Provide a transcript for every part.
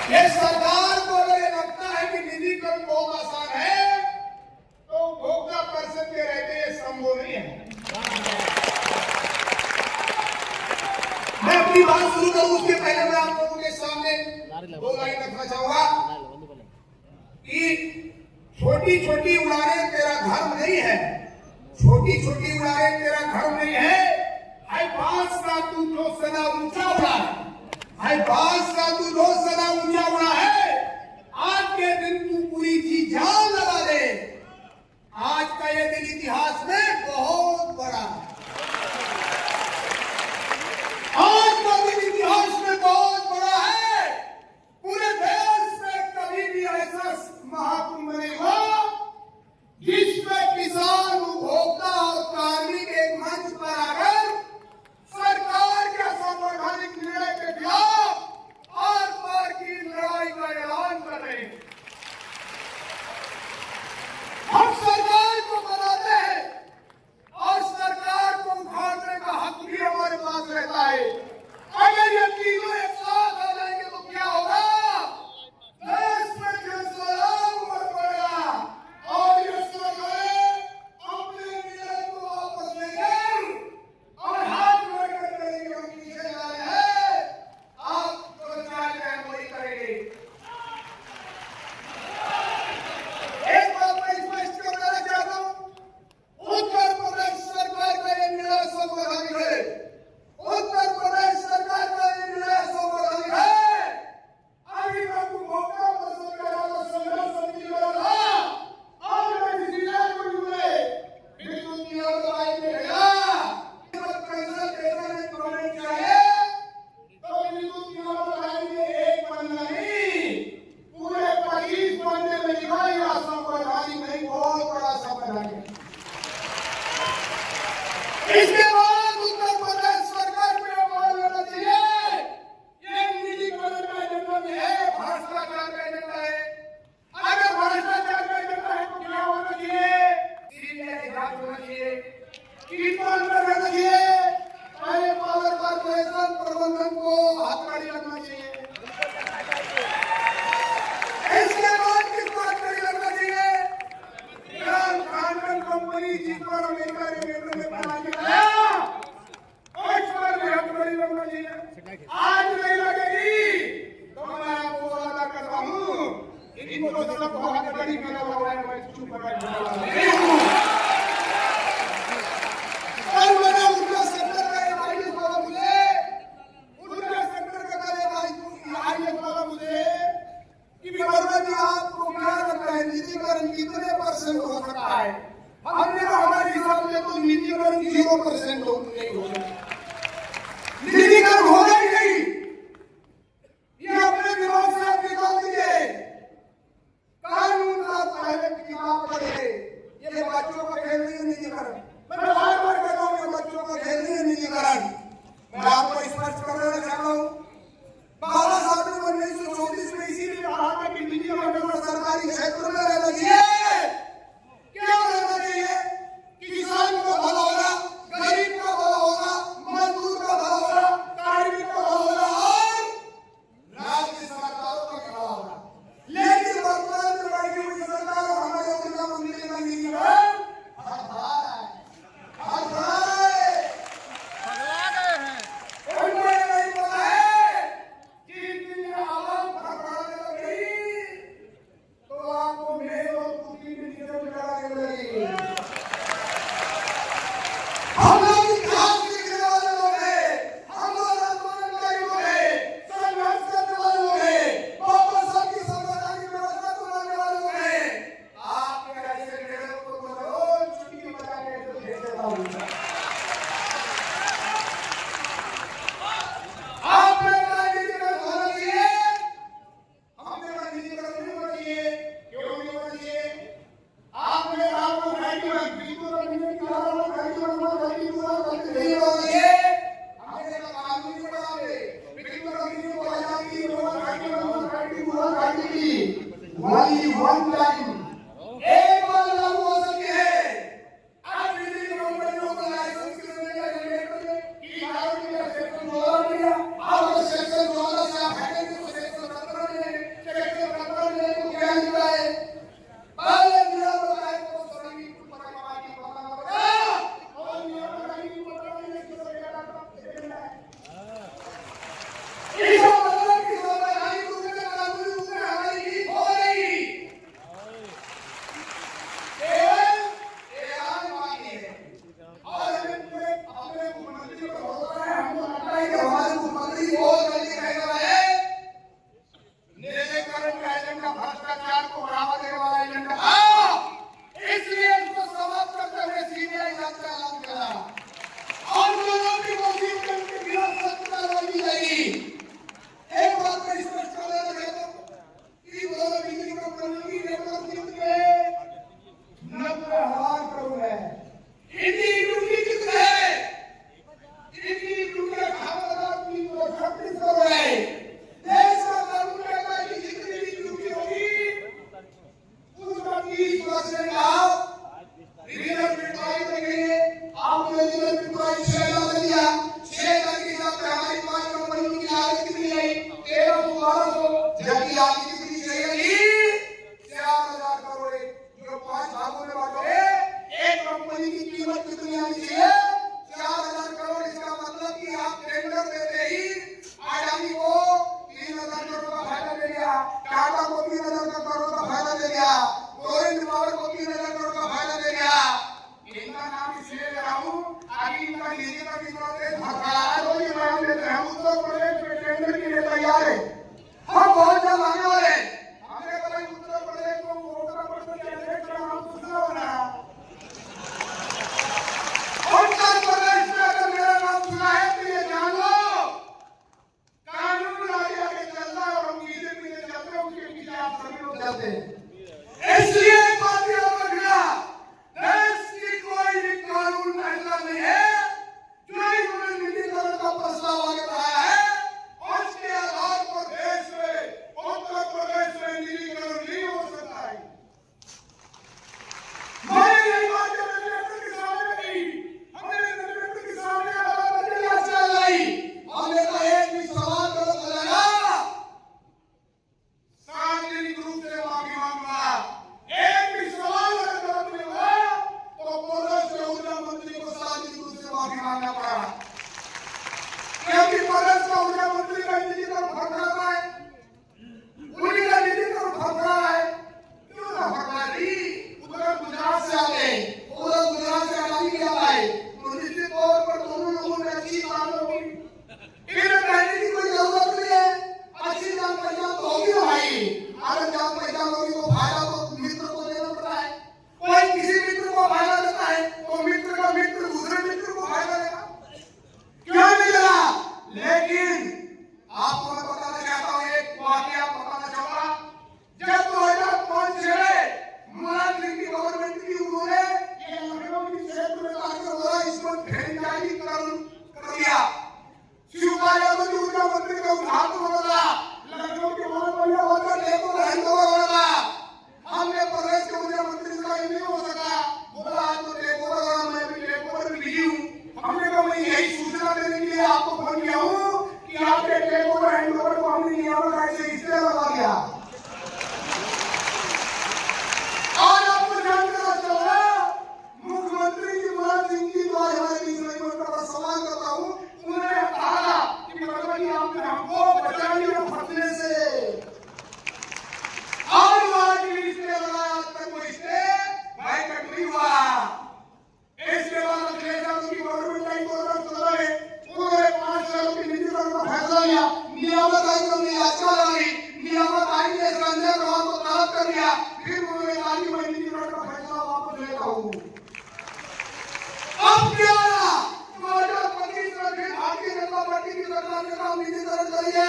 ये सरकार को अगर ये लगता है कि निजीकरण बहुत आसान है तो उपभोक्ता परिषद के रहते ये संभव नहीं है। मैं अपनी बात शुरू करूं उसके पहले मैं आप लोगों के सामने दो लाइन रखना चाहूंगा कि छोटी छोटी उड़ानें तेरा धर्म नहीं है, छोटी छोटी उड़ानें तेरा धर्म नहीं है। हाय बास का तू जो सदा ऊंचा उड़ा है, हाय बास का तू जो सदा ऊंचा उड़ा है, आज के दिन तू पूरी जी जान लगा दे। आज का ये दिन इतिहास में बहुत बड़ा है, आज का दिन इतिहास में बहुत बड़ा है। पूरे देश में कभी भी ऐसा महाकुंभ नहीं हुआ जिसमें किसान, उपभोक्ता और कार्मिक एक मंच पर आकर सरकार के संवैधानिक निर्णय के खिलाफ आर पार की लड़ाई का ऐलान कर रहे हैं। हम सरकार को बनाते हैं और सरकार को उखाड़ने का हक भी हमारे पास रहता है। अगर ये तीनों एक साथ आ जाएंगे तो क्या होगा? देश में जनसलाम बढ़ पड़ेगा और ये सरकारें अपने निर्णय को वापस लेंगे और हाथ जोड़कर करेंगे हम पीछे जा रहे हैं, आप जो चाहते हैं वही करेंगे। एक बात मैं स्पष्ट कर देना चाहता हूं, उत्तर प्रदेश सरकार का ये निर्णय संवैधानिक है। उत्तर प्रदेश सरकार का ये निर्णय संवैधानिक है। अभी तक उपभोक्ता परिषद का राजा संघर्ष समिति कर रहा और मैं डिसीजन को जुड़े बिल्कुल की ओर लाइन में गया। कंसल्टेशन एक प्रोजेक्ट चाहिए तो बिल्कुल की ओर लाइन में एक पन्ना नहीं, पूरे 25 पन्ने में लिखा यह संवैधानिक नहीं, बहुत बड़ा संवैधानिक है। इसके बाद उत्तर प्रदेश सरकार पे अमल होना चाहिए। ये निजीकरण का एजेंडा भी है, भ्रष्टाचार का एजेंडा है। अगर भ्रष्टाचार का एजेंडा है तो क्या होना चाहिए? सीबीआई जांच होना चाहिए, कितना अंदर रहना चाहिए, पहले पावर कॉर्पोरेशन प्रबंधन को हथकड़ी लगना चाहिए। इसके बाद कितना हथकड़ी लगना चाहिए? ब्रांडन कंपनी जिस पर अमेरिका ने बना के लाया उस पर भी हथकड़ी लगना चाहिए। आज नहीं लगेगी तो मैं आपको वादा करता हूँ इनको सबको हथकड़ी में लगाया मैं चुप कर बैठूंगा। और मैंने उनका सेक्टर का आईएएस वाला मुझे उनका सेक्टर का आईएएस वाला मुझे कि वर्मा जी आपको क्या लगता है निजीकरण कितने % हो सकता है? हमने तो हमारे हिसाब से तो निजीकरण 0% नहीं हो सकता, निजीकरण होगा ही नहीं। ये अपने दिमाग से आप निकाल दीजिए। कानून का पहले किताब पढ़े, ये बच्चों का खेल नहीं है निजीकरण। मैं बार बार कहता हूँ ये बच्चों का खेल नहीं है निजीकरण। मैं आपको स्पष्ट कर देना चाहता हूँ, बाबा साहब ने 1934 में इसीलिए कहा था कि निजीकरण सरकारी क्षेत्र में रहना चाहिए। क्या रहना चाहिए? किसान का भला होगा, गरीब का भला होगा, मजदूर का भला होगा, कार्मिक का भला होगा और राज्य सरकारों का भला होगा। लेकिन वर्तमान में बैठी हुई सरकार और हमारे ऊर्जा मंत्री का निजीकरण one time एक बार लागू हो सकती है। अब बिजली कंपनियों को लाइसेंस देने का रेगुलेटर ने की सेक्शन 14 दिया, अब सेक्शन 14 से आप हटेंगे तो सेक्शन 17 में चलते हैं। इसलिए एक बात याद रखना, देश की कोई भी कानून ऐसा नहीं है जो इन्होंने निजीकरण का प्रस्ताव आगे बढ़ाया है और उसके आधार पर देश में उत्तर प्रदेश में निजीकरण नहीं हो सकता है। मैंने यही बात निर्देशक के सामने कही, हमने निर्देशक के सामने याचिका लाई, हमने कहा एक भी सवाल गलत हो जाएगा सार्वजनिक रूप से माफी मांगूंगा। एक भी सवाल अगर गलत नहीं हुआ तो प्रदेश के ऊर्जा मंत्री को सार्वजनिक रूप से माफी मांगना पड़ा, क्योंकि प्रदेश का ऊर्जा मंत्री का निजीकरण भटक रहा है, उन्हीं का निजीकरण भटक रहा है। क्यों ना भटका दी? उधर गुजरात से आते, उधर गुजरात से आबादी क्या आए, तो निश्चित तौर पर दोनों लोगों में अच्छी बात होगी। इन्हें कहने की कोई जरूरत नहीं है, अच्छी जान पहचान तो होगी भाई। अगर जान पहचान होगी तो फायदा तो मित्र को देना पड़ता है। कोई किसी मित्र को फायदा देता है तो मित्र का मित्र दूसरे मित्र को फायदा देगा, क्यों नहीं देगा? लेकिन आपको मैं बताना चाहता हूँ, एक वाकया बताना चाहूंगा। जब 2005 से मुलायम सिंह की गवर्नमेंट की, उन्होंने ये लखनऊ की क्षेत्र में जाकर बोला इसको फ्रेंचाइजीकरण कर दिया। शिवपाल यादव जी ऊर्जा मंत्री का उद्घाटन होगा, लखनऊ के बहुत बढ़िया होगा, लेको हैंडओवर होगा। हमने प्रदेश के ऊर्जा मंत्री से कहा ये नहीं हो सका, बोला आज तो टेकओवर होगा, मैं भी टेकओवर में बिजी हूँ। हमने कहा मैं यही सूचना देने के लिए आपको फोन किया हूँ कि आपके टेकओवर हैंडओवर को हमने नियामक आयोग से स्टे लगा दिया। आज आपको जानकर चला, मुख्यमंत्री जी मुलायम सिंह जी द्वारा हमारे बीच में मैं सवाल करता हूँ, उन्होंने कहा कि भगवान आपने हमको बचा लिया फंसने से, और आज भी स्टे लगाया, आज तक वो स्टे भाई तक नहीं हुआ। इसके बाद अखिलेश यादव की गवर्नमेंट आई 2014 में, उन्होंने 5 सालों की निजीकरण का फैसला लिया, नियामक आयोग ने याचिका लगाई, नियामक आयोग ने संजय अग्रवाल को तलब कर दिया, फिर उन्होंने कहा कि मैं निजीकरण का फैसला वापस लेता हूँ। अब क्या 2025 में फिर भारतीय जनता पार्टी की सरकार ने कहा निजीकरण करिए,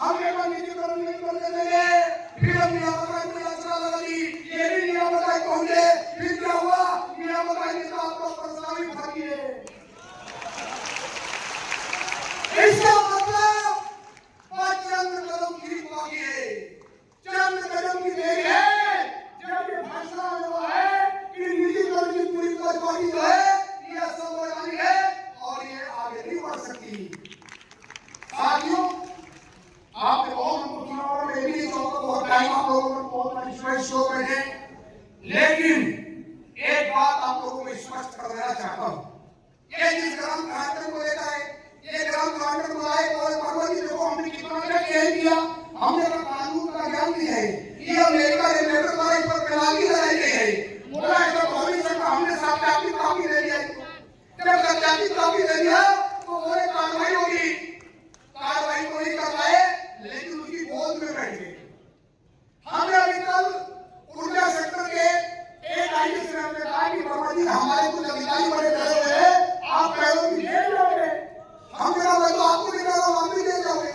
हमने कहा निजीकरण नहीं करने देंगे, फिर हम नियामक आयोग में याचिका लगा दी, ये भी नियामक आयोग पहुंचे, फिर क्या हुआ? नियामक आयोग ने कहा आपका प्रस्ताव ही भरिए। इसका मतलब चंद कदम की बाकी है, चंद कदम की देरी है, जब ये फैसला हुआ है कि निजीकरण की पूरी कार्यवाही जो है ये असंवैधानिक है और ये आगे नहीं बढ़ सकती। साथियों, आपने बहुत हमको चुनाव में भी बहुत टाइम आप लोगों को बहुत स्पष्ट हो गए हैं, लेकिन एक बात आप लोगों को स्पष्ट कर देना चाहता हूँ, ये जिस ग्राम कांड को लेता है, ये ग्राम कांड को लाए और भगवती देखो हमने कितना किया, हमने कानून का ज्ञान दिया है, ये अमेरिका रेगुलेटर द्वारा इस पर पेनाल्टी लगाई गई है, बोला ऐसा भविष्य का हमने सत्यापित काफी दे दिया, जब सत्यापित काफी दे दिया तो वो कार्रवाई होगी, कार्रवाई को नहीं कर पाए लेकिन उसकी गोद में बैठ गए। हमने अभी कल ऊर्जा सेक्टर के एक आईएएस ने हमने कहा कि वर्मा जी हमारे कुछ अधिकारी बड़े डरे हुए हैं, आप कह दो कि जेल जाओगे, हम कहा मैं तो आपको नहीं कह रहा हूं, हम भी जेल जाओगे।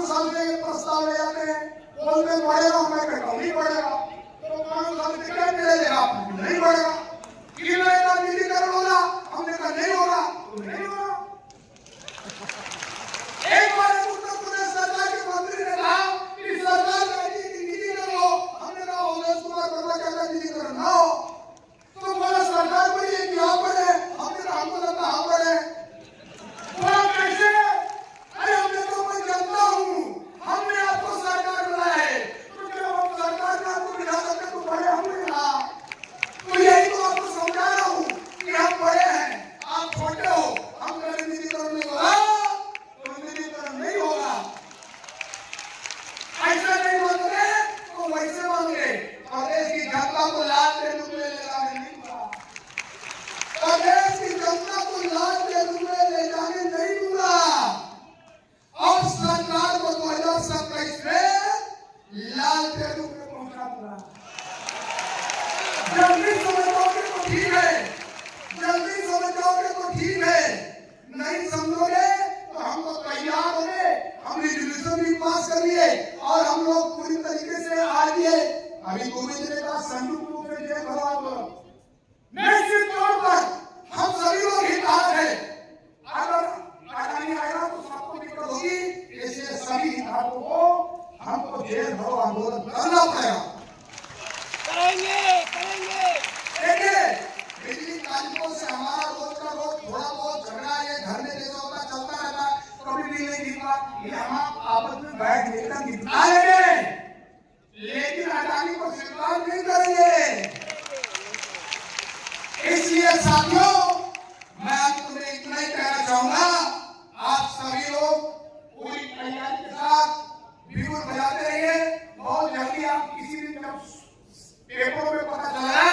साल में प्रस्ताव ले जाते हैं, बोलते हैं बढ़ेगा, मैं कहता हूँ नहीं बढ़ेगा। तो 5 साल में क्या मिलेगा? नहीं बढ़ेगा। कि रहेगा निजीकरण होगा, हमने कहा नहीं होगा, तो नहीं होगा। एक बार उत्तर प्रदेश सरकार के मंत्री ने कहा कि सरकार का निजीकरण हो, हमने कहा उमेश कुमार वर्मा का निजीकरण ना हो। तो बोला सरकार बड़ी है कि यहाँ पर है, हमने कहा हमको लगता हाँ पर है। बोला कैसे? अरे हमने तो मैं जनता हूँ, हमने आपको सरकार बनाया है, तो क्या हम सरकार में आपको बिठा सकते तो बड़े हमने कहा। तो यही तो आपको समझा रहा हूँ कि हम बड़े हैं, आप छोटे हो। हम करें निजीकरण नहीं होगा तो निजीकरण नहीं होगा। ऐसा नहीं मांग रहे तो वैसे मांगे। प्रदेश की जनता को लाल के रूप में ले जाने नहीं दूंगा। प्रदेश की जनता को लाल के रूप में ले जाने नहीं दूंगा। और सरकार को 2027 में लाल के रूप में पहुंचा दूंगा। जल्दी समझ जाओगे तो ठीक है, जल्दी समझ जाओगे तो ठीक है, नहीं समझोगे तो हम तो तैयार हो गए। हम रिजोल्यूशन भी पास कर लिए और हम लोग पूरी तरीके से आ गए। अभी गोविंद ने कहा संयुक्त रूप से जय भगवान बोलो। निश्चित तौर पर हम सभी लोग हितधारक हैं। अगर अडानी आएगा तो सबको दिक्कत होगी, इसलिए सभी हितधारकों को हमको जय भगवान आंदोलन करना पड़ेगा। करेंगे। देखिए बिजली कानूनों से हमारा रोज का रोज थोड़ा बहुत झगड़ा है, घर में जैसा होता चलता रहता है, कभी भी नहीं निकला। ये हम आपस में बैठ लेकर निपटा लेंगे, लेकिन अडानी को स्वीकार नहीं करेंगे। इसलिए साथियों मैं अंत में इतना ही कहना चाहूंगा, आप सभी लोग पूरी तैयारी के साथ बिगुल बजाते रहिए। बहुत जल्दी आप किसी दिन जब पेपरों में पता चला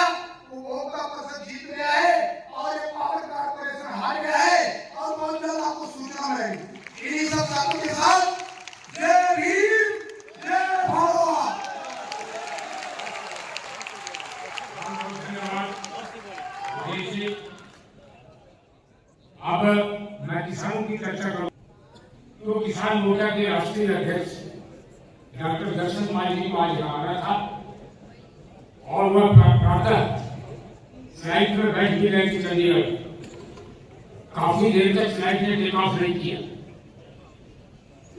वो बहुत का प्रतिशत जीत गया है और ये पावर कारपोरेशन हार गया है और बहुत जल्द आपको सूचना मिलेगी। इन्हीं सब बातों के साथ जय भीम, जय भारत। धन्यवाद। अब मैं किसानों की चर्चा करूं तो किसान मोर्चा के राष्ट्रीय अध्यक्ष डॉक्टर दर्शन माई जी को आज यहाँ आना था और वह प्रातः फ्लाइट पर बैठ के गए थे चंडीगढ़। काफी देर तक फ्लाइट ने टेक ऑफ नहीं किया।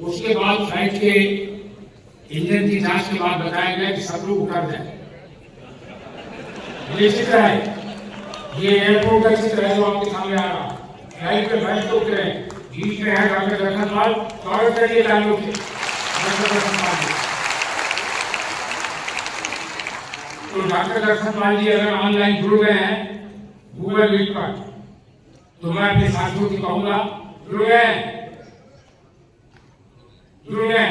उसके बाद फ्लाइट के इंजन की जांच के बाद बताया गया कि सब लोग उतर जाए। ये चित्र है, ये एयरपोर्ट का चित्र है जो आपके सामने आ रहा। फ्लाइट पे बैठ के उतरे, बीच में है डॉक्टर दर्शन पाल। स्वागत करिए तालियों से डॉक्टर दर्शन पाल जी। तो डॉक्टर दर्शन पाल जी अगर ऑनलाइन जुड़ गए हैं गूगल मीट पर, तो मैं अपने साथियों को कहूंगा जुड़ गए। मैं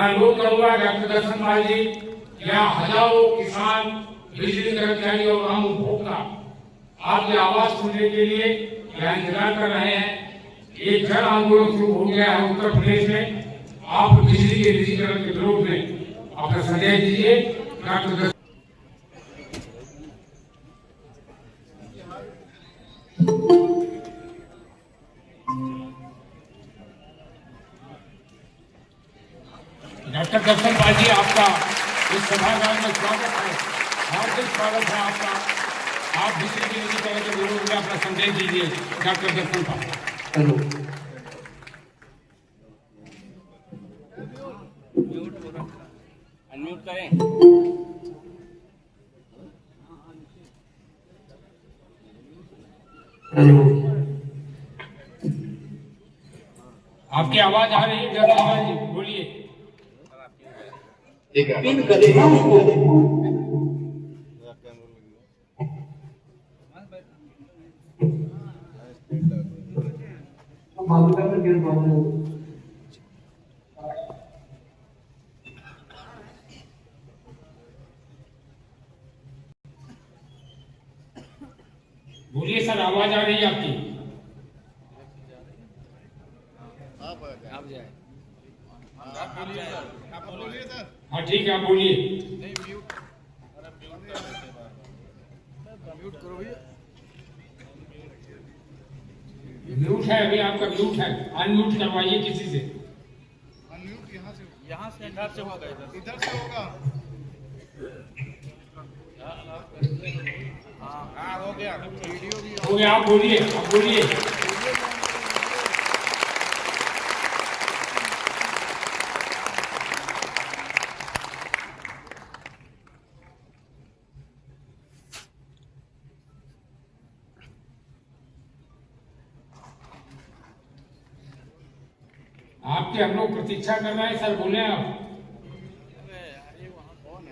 अनुरोध करूंगा डॉक्टर दर्शन पाल जी, यहाँ हजारों किसान, बिजली कर्मचारी और आम उपभोक्ता आपकी आवाज सुनने के लिए यहाँ इंतजार कर रहे हैं। एक जन आंदोलन शुरू हो गया है उत्तर प्रदेश में। आप बिजली के निजीकरण के विरोध में अपना संदेश दीजिए। डॉक्टर दर्शन पाल जी, आपका इस सभागार में स्वागत है, हार्दिक स्वागत है आपका। आप बिजली के निजीकरण के विरोध में अपना संदेश दीजिए डॉक्टर दर्शन पाल। हेलो, अनम्यूट करें। हेलो, आपकी आवाज आ रही है दर्शन पाल जी, बोलिए। पिन करेगा उसको। बोलिए सर, आवाज आ रही है आपकी। आप जाए। हाँ ठीक है, आप बोलिए। म्यूट है, अभी आपका म्यूट है, अनम्यूट करवाइए किसी से। यहाँ से इधर से होगा, इधर से होगा। हाँ हो गया, वीडियो भी हो गया। आप बोलिए, आप बोलिए। आपकी हम लोग प्रतीक्षा कर रहे हैं सर, बोले आप।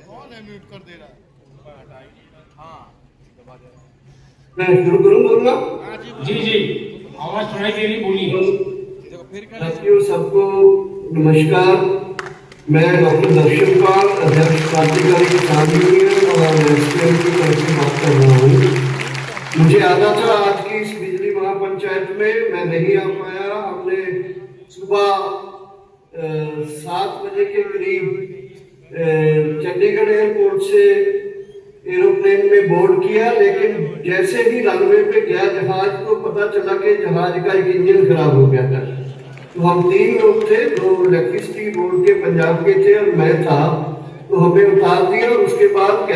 कौन है म्यूट कर दे रहा? हाँ मैं शुरू करूं बोलना? जी जी, आवाज सुनाई दे रही, बोलिए। साथियों, सबको नमस्कार। मैं डॉक्टर दर्शन पाल, अध्यक्ष क्रांतिकारी किसान यूनियन और एसपीएम की तरफ से बात कर रहा हूँ। मुझे आना था आज की इस बिजली महापंचायत में, मैं नहीं आ पाया। हमने सुबह 7 बजे के करीब चंडीगढ़ एयरपोर्ट से एरोप्लेन में बोर्ड किया, लेकिन जैसे ही रनवे पे गया जहाज, तो पता चला कि जहाज का एक इंजन खराब हो गया था। तो हम 3 लोग थे, 2 इलेक्ट्रिसिटी बोर्ड के पंजाब के थे और मैं था। तो हमें उतार दिया और उसके बाद